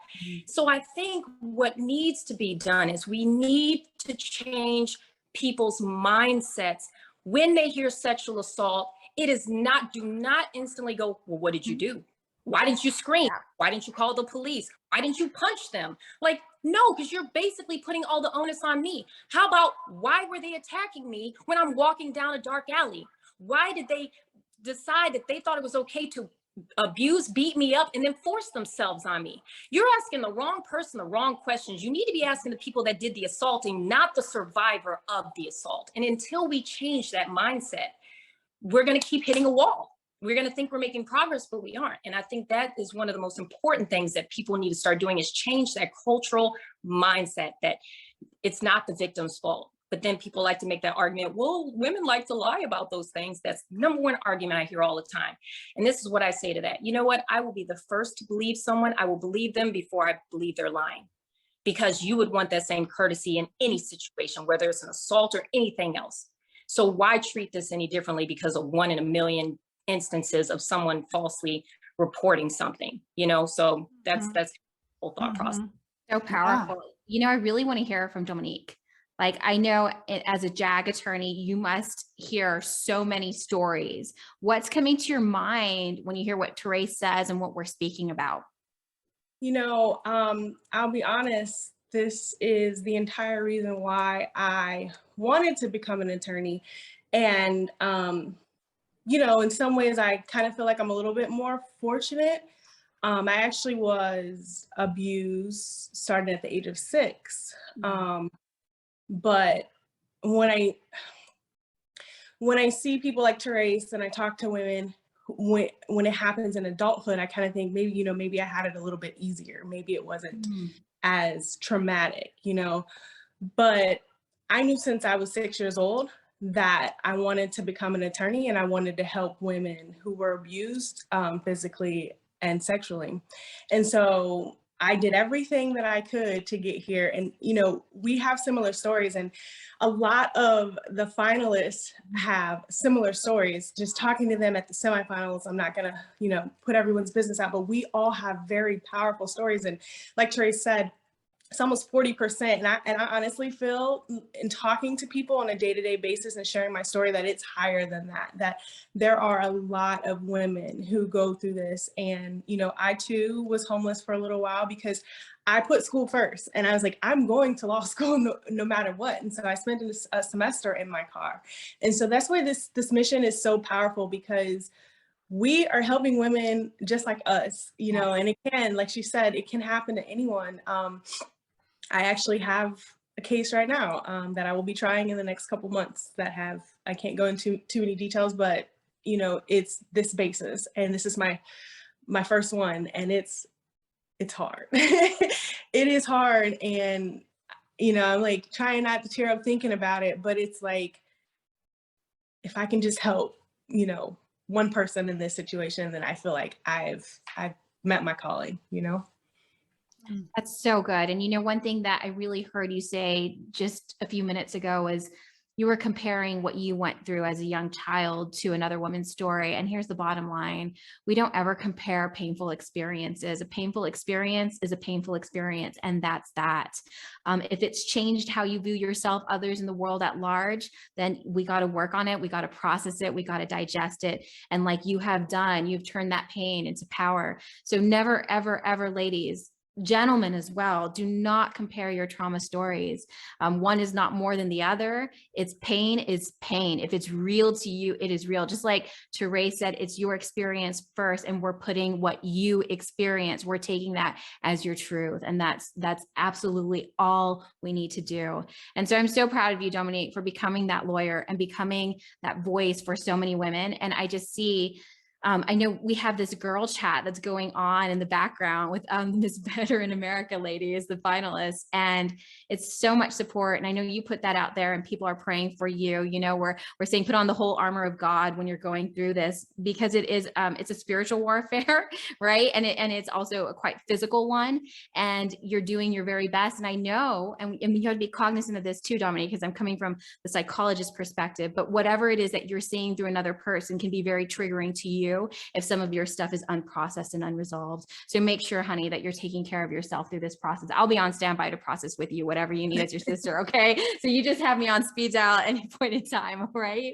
So I think what needs to be done is we need to change people's mindsets. When they hear sexual assault, it is not, do not instantly go, well, what did you do? Why didn't you scream? Why didn't you call the police? Why didn't you punch them? Like, no, because you're basically putting all the onus on me. How about why were they attacking me when I'm walking down a dark alley? Why did they decide that they thought it was okay to abuse, beat me up, and then force themselves on me? You're asking the wrong person the wrong questions. You need to be asking the people that did the assaulting, not the survivor of the assault. And until we change that mindset, we're going to keep hitting a wall. We're going to think we're making progress, but we aren't. And I think that is one of the most important things that people need to start doing, is change that cultural mindset that it's not the victim's fault. But then people like to make that argument, well, women like to lie about those things. That's the number one argument I hear all the time. And this is what I say to that. You know what? I will be the first to believe someone. I will believe them before I believe they're lying, because you would want that same courtesy in any situation, whether it's an assault or anything else. So why treat this any differently because of 1 in a million instances of someone falsely reporting something, you know? So that's the whole thought process. So powerful. You know, I really want to hear from Dominique. Like, I know as a JAG attorney, you must hear so many stories. What's coming to your mind when you hear what Therese says and what we're speaking about? You know, I'll be honest, this is the entire reason why I wanted to become an attorney. And, you know, in some ways, I kind of feel like I'm a little bit more fortunate. I actually was abused starting at the age of 6. But when I see people like Therese and I talk to women, when it happens in adulthood, I kind of think maybe, you know, maybe I had it a little bit easier. Maybe it wasn't as traumatic, you know, but I knew since I was 6 years old that I wanted to become an attorney, and I wanted to help women who were abused physically and sexually. And so I did everything that I could to get here. And, you know, we have similar stories, and a lot of the finalists have similar stories. Just talking to them at the semifinals, I'm not gonna, you know, put everyone's business out, but we all have very powerful stories. And like Therese said, it's almost 40%. And I honestly feel, in talking to people on a day-to-day basis and sharing my story, that it's higher than that, that there are a lot of women who go through this. And, you know, I too was homeless for a little while because I put school first, and I was like, I'm going to law school no matter what. And so I spent a semester in my car. And so that's why this mission is so powerful, because we are helping women just like us, you know, and it can, like she said, it can happen to anyone. I actually have a case right now that I will be trying in the next couple months that I can't go into too many details, but, you know, it's this basis, and this is my first one, and it's hard. It is hard. And, you know, I'm like trying not to tear up thinking about it, but it's like, if I can just help, you know, one person in this situation, then I feel like I've met my calling, you know? That's so good. And you know, one thing that I really heard you say just a few minutes ago is you were comparing what you went through as a young child to another woman's story. And here's the bottom line. We don't ever compare painful experiences. A painful experience is a painful experience. And that's that. If it's changed how you view yourself, others in the world at large, then we got to work on it. We got to process it. We got to digest it. And like you have done, you've turned that pain into power. So never, ever, ever, ladies, gentlemen as well, do not compare your trauma stories. One is not more than the other. It's pain is pain. If it's real to you, it is real. Just like Therese said, it's your experience first, and we're putting what you experience, we're taking that as your truth. And that's absolutely all we need to do. And so I'm so proud of you, Dominique, for becoming that lawyer and becoming that voice for so many women. And I just see, I know we have this girl chat that's going on in the background with Miss Better in America lady is the finalist, and it's so much support. And I know you put that out there, and people are praying for you. You know, we're saying put on the whole armor of God when you're going through this, because it is it's a spiritual warfare, right? And it's also a quite physical one, and you're doing your very best. And I know, and you have to be cognizant of this too, Dominique, because I'm coming from the psychologist perspective. But whatever it is that you're seeing through another person can be very triggering to you if some of your stuff is unprocessed and unresolved. So make sure, honey, that you're taking care of yourself through this process. I'll be on standby to process with you, whatever you need as your sister, okay? So you just have me on speed dial at any point in time, all right?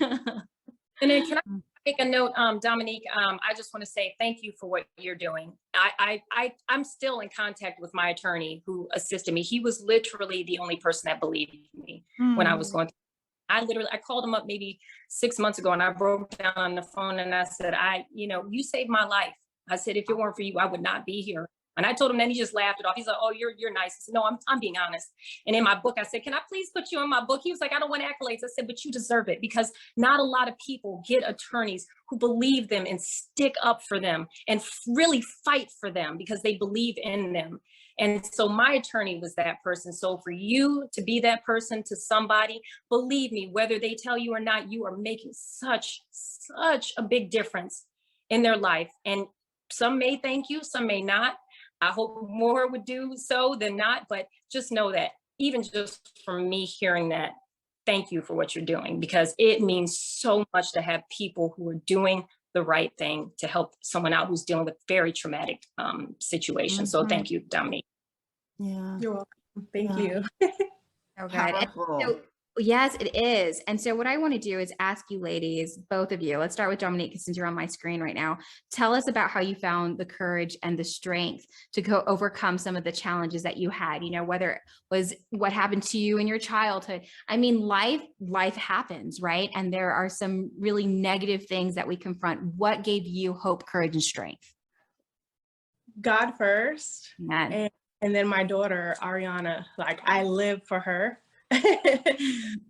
And then can I Make a note, Dominique. I just want to say thank you for what you're doing. I'm still in contact with my attorney who assisted me. He was literally the only person that believed me when I was going through. I called him up maybe 6 months ago and I broke down on the phone and I said, you saved my life. I said, if it weren't for you, I would not be here. And I told him, then he just laughed it off. He's like, oh, you're nice. I said, no, I'm being honest. And in my book, I said, can I please put you in my book? He was like, I don't want accolades. I said, but you deserve it, because not a lot of people get attorneys who believe them and stick up for them and really fight for them because they believe in them. And so my attorney was that person. So for you to be that person to somebody, believe me, whether they tell you or not, you are making such a big difference in their life. And some may thank you, some may not. I hope more would do so than not, but just know that even just from me hearing that, thank you for what you're doing, because it means so much to have people who are doing the right thing to help someone out who's dealing with very traumatic situations. So thank you, Dominique. Yeah. You're welcome. Thank you. So good. Powerful. So, yes, it is. And so what I want to do is ask you ladies, both of you, let's start with Dominique, since you're on my screen right now. Tell us about how you found the courage and the strength to go overcome some of the challenges that you had, whether it was what happened to you in your childhood. I mean, life happens, right? And there are some really negative things that we confront. What gave you hope, courage, and strength? God first. Amen. And then my daughter, Ariana, like I live for her.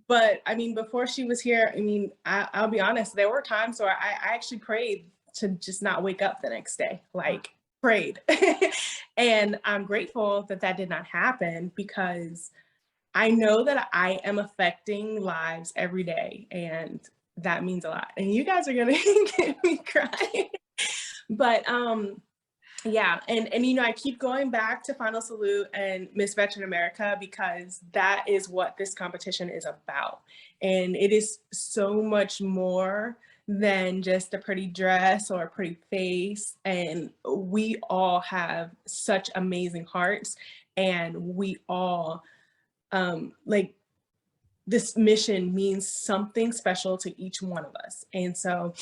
But I mean, before she was here, I mean, I'll be honest, there were times where I actually prayed to just not wake up the next day, like prayed. And I'm grateful that that did not happen, because I know that I am affecting lives every day, and that means a lot. And you guys are gonna get me crying. But yeah, and I keep going back to Final Salute and Miss Veteran America, because that is what this competition is about. And it is so much more than just a pretty dress or a pretty face. And we all have such amazing hearts, and we all like, this mission means something special to each one of us. And so,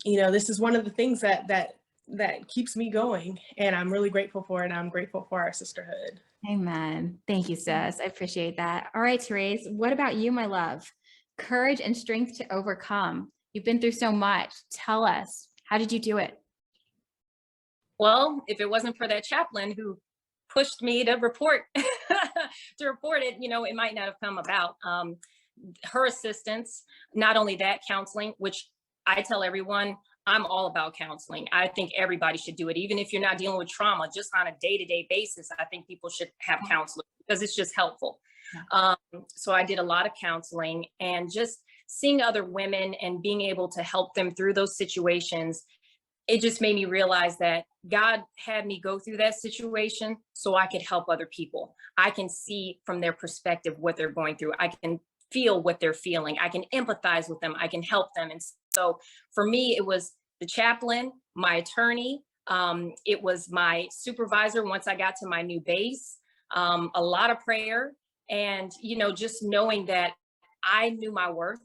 this is one of the things that keeps me going, and I'm really grateful for it. I'm grateful for our sisterhood. Amen. Thank you, sis. I appreciate that. All right, Therese, what about you, my love? Courage and strength to overcome. You've been through so much. Tell us, how did you do it? Well, if it wasn't for that chaplain who pushed me to report it, it might not have come about. Her assistance, not only that, counseling, which I tell everyone, I'm all about counseling. I think everybody should do it. Even if you're not dealing with trauma, just on a day-to-day basis, I think people should have counseling, because it's just helpful. So I did a lot of counseling, and just seeing other women and being able to help them through those situations. It just made me realize that God had me go through that situation so I could help other people. I can see from their perspective what they're going through. I can feel what they're feeling. I can empathize with them. I can help them. And so for me, it was the chaplain, my attorney. It was my supervisor once I got to my new base, a lot of prayer, and, just knowing that I knew my worth.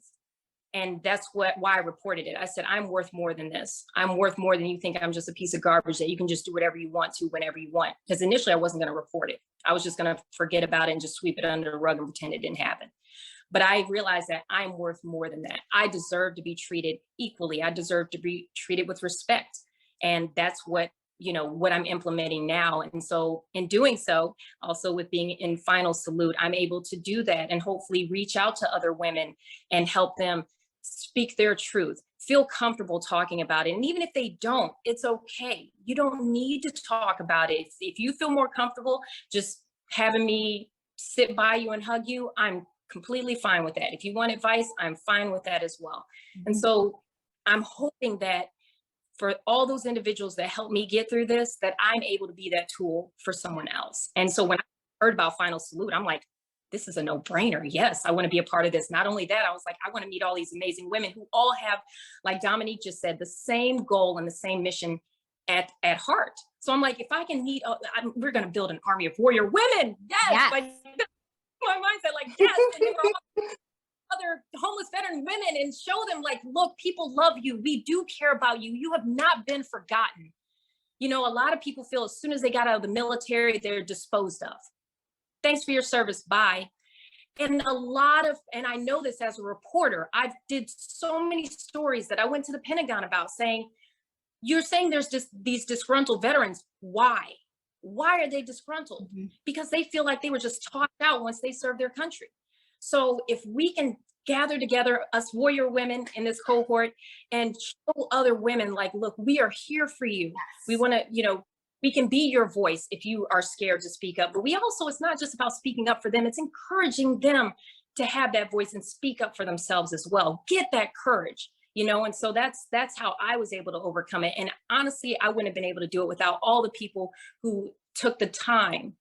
And that's why I reported it. I said, I'm worth more than this. I'm worth more than you think I'm just a piece of garbage that you can just do whatever you want to whenever you want. Because initially I wasn't going to report it. I was just going to forget about it and just sweep it under the rug and pretend it didn't happen. But I realized that I'm worth more than that. I deserve to be treated equally. I deserve to be treated with respect. And that's what I'm implementing now. And so in doing so, also with being in Final Salute, I'm able to do that and hopefully reach out to other women and help them speak their truth, feel comfortable talking about it. And even if they don't, it's okay. You don't need to talk about it. If you feel more comfortable just having me sit by you and hug you, I'm completely fine with that. If you want advice, I'm fine with that as well. And so I'm hoping that for all those individuals that help me get through this, that I'm able to be that tool for someone else. And so when I heard about Final Salute, I'm like, this is a no-brainer. Yes, I want to be a part of this. Not only that, I was like, I want to meet all these amazing women who all have, like Dominique just said, the same goal and the same mission at heart. So I'm like, if I can meet, we're going to build an army of warrior women. Yes. Like, my mindset, like, yes. And they were all other homeless veteran women, women and show them like, look, people love you. We do care about you. You have not been forgotten. You know, a lot of people feel as soon as they got out of the military, they're disposed of. Thanks for your service. Bye. And and I know this as a reporter, I did so many stories that I went to the Pentagon about saying, you're saying there's just these disgruntled veterans. Why? Why are they disgruntled? Mhm. Because they feel like they were just tossed out once they served their country. So if we can gather together, us warrior women in this cohort, and show other women like, look, we are here for you. We want to, you know, we can be your voice if you are scared to speak up. But we also, it's not just about speaking up for them, it's encouraging them to have that voice and speak up for themselves as well. Get that courage, you know. And so that's how I was able to overcome it. And honestly, I wouldn't have been able to do it without all the people who took the time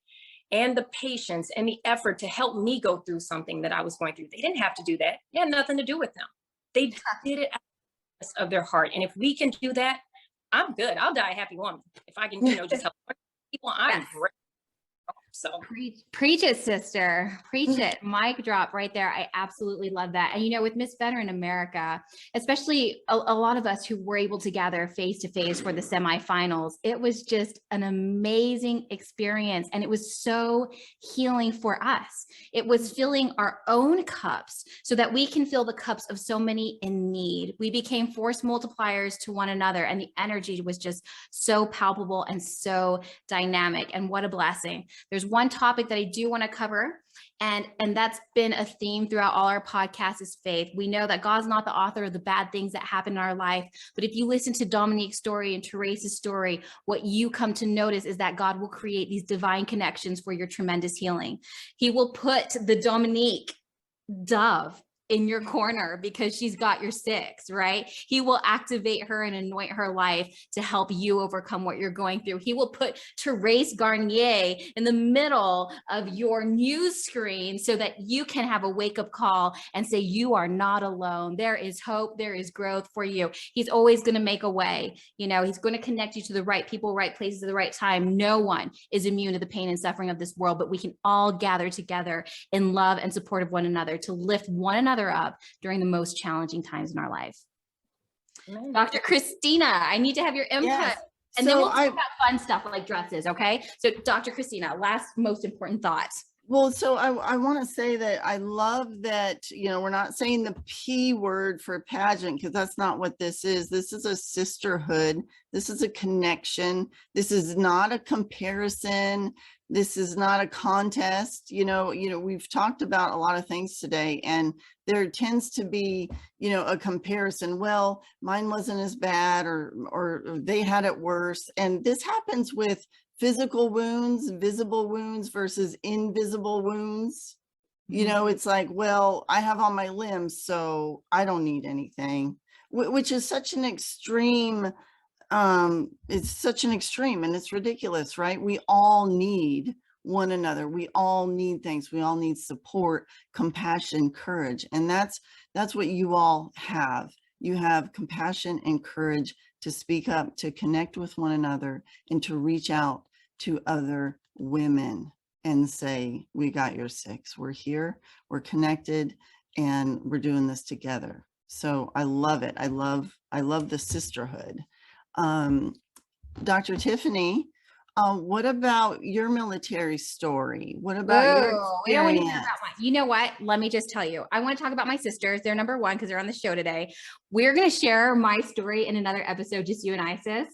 and the patience and the effort to help me go through something that I was going through. They didn't have to do that. It had nothing to do with them. They did it out of their heart. And if we can do that, I'm good. I'll die a happy woman. If I can, you know, just help people, I'm Yes. great. So Preach it, sister. Preach it. Mic drop right there. I absolutely love that. And you know, with Miss Veteran America, especially a lot of us who were able to gather face to face for the semifinals, it was just an amazing experience. And it was so healing for us. It was filling our own cups so that we can fill the cups of so many in need. We became force multipliers to one another, and the energy was just so palpable and so dynamic. And what a blessing. There's one topic that I do want to cover, and that's been a theme throughout all our podcasts, is faith. We know that God's not the author of the bad things that happen in our life, but if you listen to Dominique's story and Teresa's story, what you come to notice is that God will create these divine connections for your tremendous healing. He will put the Dominique Dove in your corner because she's got your six, right? He will activate her and anoint her life to help you overcome what you're going through. He will put Therese Garnier in the middle of your news screen so that you can have a wake-up call and say, you are not alone. There is hope. There is growth for you. He's always going to make a way. You know, he's going to connect you to the right people, right places at the right time. No one is immune to the pain and suffering of this world, but we can all gather together in love and support of one another to lift one another up during the most challenging times in our life. Dr. Christina, I need to have your input. Yes. And then we'll talk about fun stuff like dresses, okay? So Dr. Christina, last most important thoughts. Well, so I want to say that I love that, you know, we're not saying the P word for pageant, because that's not what this is. This is a sisterhood. This is a connection. This is not a comparison. This is not a contest. You know, we've talked about a lot of things today, and there tends to be, you know, a comparison. Well, mine wasn't as bad, or they had it worse. And this happens with physical wounds, visible wounds versus invisible wounds. You know, it's like, well, I have all my limbs, so I don't need anything, which is such an extreme. It's such an extreme, and it's ridiculous, right? We all need one another. We all need things. We all need support, compassion, courage. And that's what you all have. You have compassion and courage to speak up, to connect with one another, and to reach out to other women and say, we got your six. We're here, we're connected, and we're doing this together. So I love it. I love the sisterhood. Dr. Tiffany, what about your military story? What about your We don't want to hear experience? about mine. You know what? Let me just tell you. I want to talk about my sisters. They're number one because they're on the show today. We're going to share my story in another episode, just you and I, sis.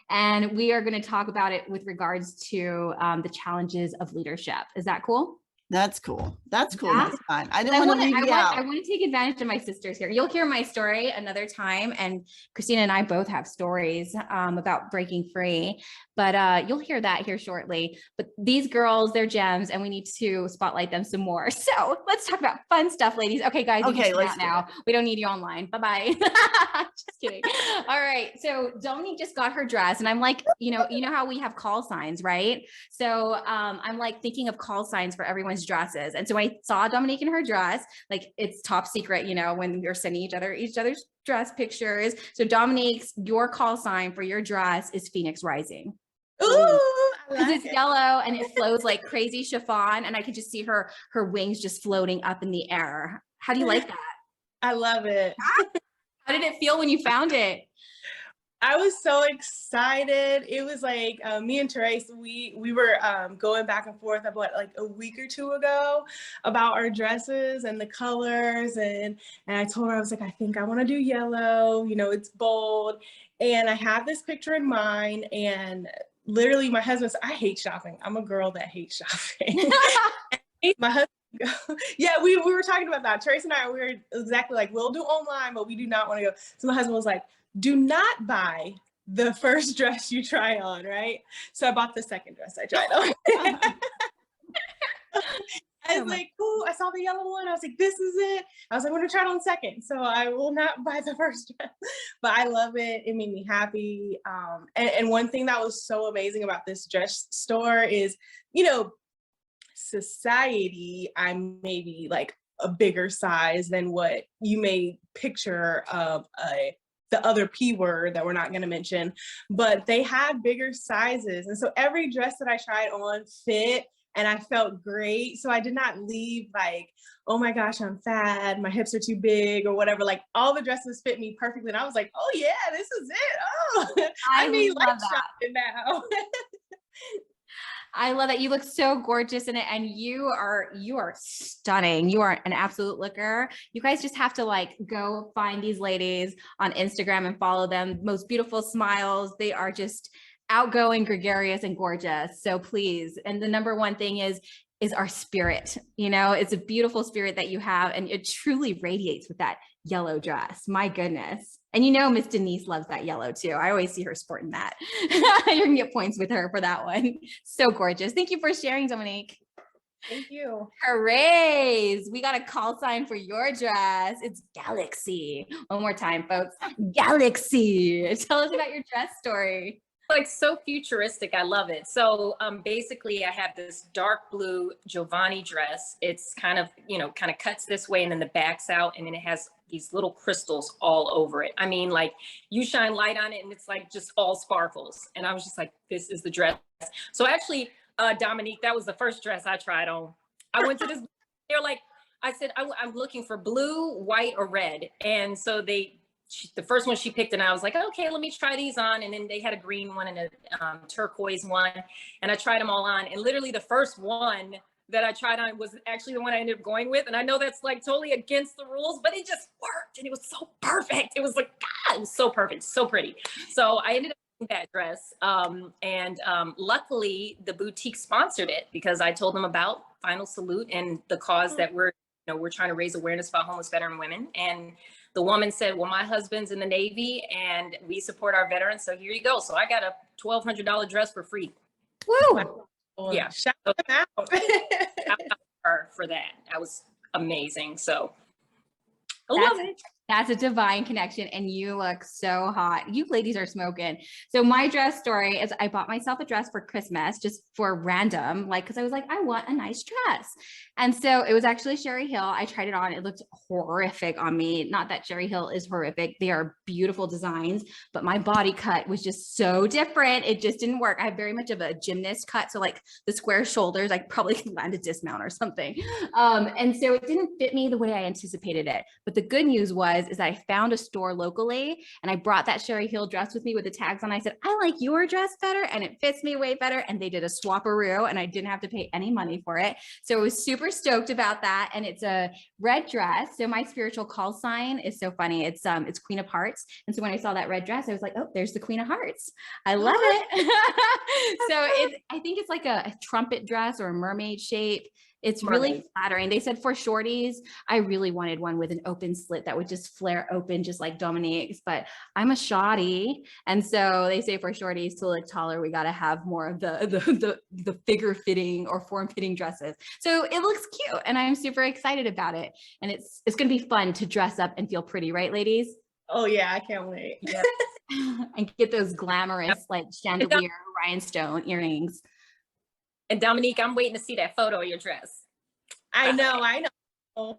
And we are going to talk about it with regards to the challenges of leadership. Is that cool? That's cool. That's cool. Yeah. That's fine. I don't want to leave you out. I want to take advantage of my sisters here. You'll hear my story another time. And Christina and I both have stories about breaking free, but you'll hear that here shortly. But these girls, they're gems, and we need to spotlight them some more. So let's talk about fun stuff, ladies. Okay, guys, you can let's out now. We don't need you online. Bye-bye. Just kidding. All right. So Dominique just got her dress, and I'm like, you know how we have call signs, right? So I'm like thinking of call signs for everyone's dresses. And so when I saw Dominique in her dress, like it's top secret, you know, when you're sending each other's dress pictures. So Dominique's, your call sign for your dress is Phoenix Rising. Ooh, Because it's yellow and it flows like crazy chiffon, and I could just see her wings just floating up in the air. How do you like that? I love it. How did it feel when you found it? I was so excited. It was like me and Therese, we were going back and forth about like a week or two ago about our dresses and the colors. And I told her, I was like, I think I want to do yellow, you know, it's bold. And I have this picture in mind, and literally my husband said, I hate shopping. I'm a girl that hates shopping. My husband, yeah, we were talking about that. Trace and I, we were exactly like, we'll do online, but we do not want to go. So my husband was like, do not buy the first dress you try on, right? So I bought the second dress I tried on. I was like, ooh, I saw the yellow one. I was like, this is it. I was like, I'm gonna try it on second. So I will not buy the first dress, but I love it. It made me happy. And one thing that was so amazing about this dress store is, you know, society, I'm maybe like a bigger size than what you may picture of the other P word that we're not going to mention, but they had bigger sizes. And so every dress that I tried on fit, and I felt great. So I did not leave like, oh my gosh, I'm fat, my hips are too big or whatever. Like all the dresses fit me perfectly. And I was like, oh yeah, this is it. Oh, I mean, like shopping now. I love that. You look so gorgeous in it, and you are stunning. You are an absolute looker. You guys just have to like go find these ladies on Instagram and follow them. Most beautiful smiles. They are just outgoing, gregarious, and gorgeous. So please. And the number one thing is our spirit. You know, it's a beautiful spirit that you have, and it truly radiates with that yellow dress. My goodness. And you know, Miss Denise loves that yellow too. I always see her sporting that. You're gonna get points with her for that one. So gorgeous. Thank you for sharing, Dominique. Thank you. Hooray! We got a call sign for your dress. It's Galaxy. One more time, folks. Galaxy. Tell us about your dress story. Like so futuristic. I love it. So basically I have this dark blue Giovanni dress. It's kind of, you know, kind of cuts this way and then the back's out, and then it has these little crystals all over it. I mean, like you shine light on it and it's like just all sparkles. And I was just like, this is the dress. So actually, Dominique, that was the first dress I tried on. I went to this, they're like, I said, I'm looking for blue, white, or red. And so the first one she picked, and I was like, okay, let me try these on. And then they had a green one and a turquoise one. And I tried them all on. And literally the first one that I tried on was actually the one I ended up going with. And I know that's like totally against the rules, but it just worked. And it was so perfect. It was like, God, it was so perfect, so pretty. So I ended up with that dress. Luckily the boutique sponsored it, because I told them about Final Salute and the cause that we're trying to raise awareness about homeless veteran women. And the woman said, well, my husband's in the Navy and we support our veterans. So here you go. So I got a $1,200 dress for free. Woo! Yeah. Shout them out. Shout out her for that. That was amazing. So I love it. That's a divine connection, and you look so hot. You ladies are smoking. So my dress story is I bought myself a dress for Christmas, just for random, like, because I was like, I want a nice dress. And so it was actually Sherry Hill. I tried it on. It looked horrific on me. Not that Sherry Hill is horrific. They are beautiful designs, but my body cut was just so different. It just didn't work. I have very much of a gymnast cut. So like the square shoulders, I probably could land a dismount or something. And so it didn't fit me the way I anticipated it. But the good news is that I found a store locally, and I brought that Sherry Hill dress with me with the tags on. I said, I like your dress better and it fits me way better. And they did a swap-a-roo, and I didn't have to pay any money for it. So I was super stoked about that. And it's a red dress. So my spiritual call sign is so funny. It's Queen of Hearts. And so when I saw that red dress, I was like, oh, there's the Queen of Hearts. I love it. So I think it's like a trumpet dress or a mermaid shape. It's really flattering. They said for shorties, I really wanted one with an open slit that would just flare open, just like Dominique's, but I'm a shawty. And so they say for shorties to look taller, we got to have more of the figure fitting or form fitting dresses. So it looks cute, and I'm super excited about it. And it's going to be fun to dress up and feel pretty, right, ladies? Oh yeah, I can't wait. Yep. And get those glamorous like chandelier rhinestone earrings. And Dominique, I'm waiting to see that photo of your dress. I know. All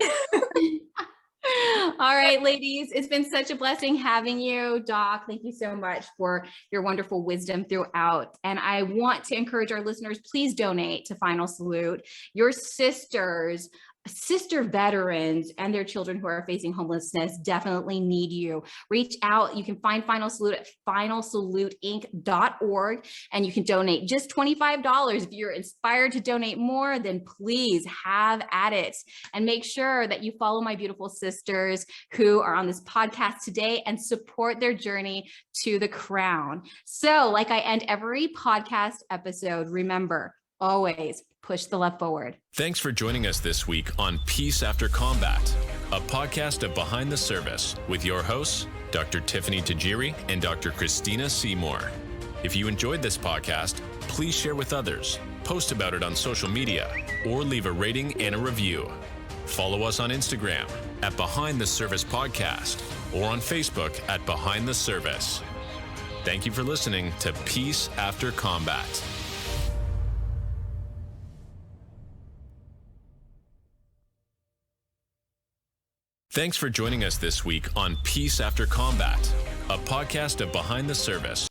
right, ladies, it's been such a blessing having you. Doc, thank you so much for your wonderful wisdom throughout. And I want to encourage our listeners, please donate to Final Salute. Your sisters sister veterans and their children who are facing homelessness definitely need you. Reach out. You can find Final Salute at finalsaluteinc.org, and you can donate just $25. If you're inspired to donate more, then please have at it. And make sure that you follow my beautiful sisters who are on this podcast today and support their journey to the crown. So, like I end every podcast episode, remember, always push the left forward. Thanks for joining us this week on Peace After Combat, a podcast of Behind the Service with your hosts, Dr. Tiffany Tajiri and Dr. Christina Seymour. If you enjoyed this podcast, please share with others, post about it on social media, or leave a rating and a review. Follow us on Instagram at Behind the Service Podcast or on Facebook at Behind the Service. Thank you for listening to Peace After Combat. Thanks for joining us this week on Peace After Combat, a podcast of Behind the Service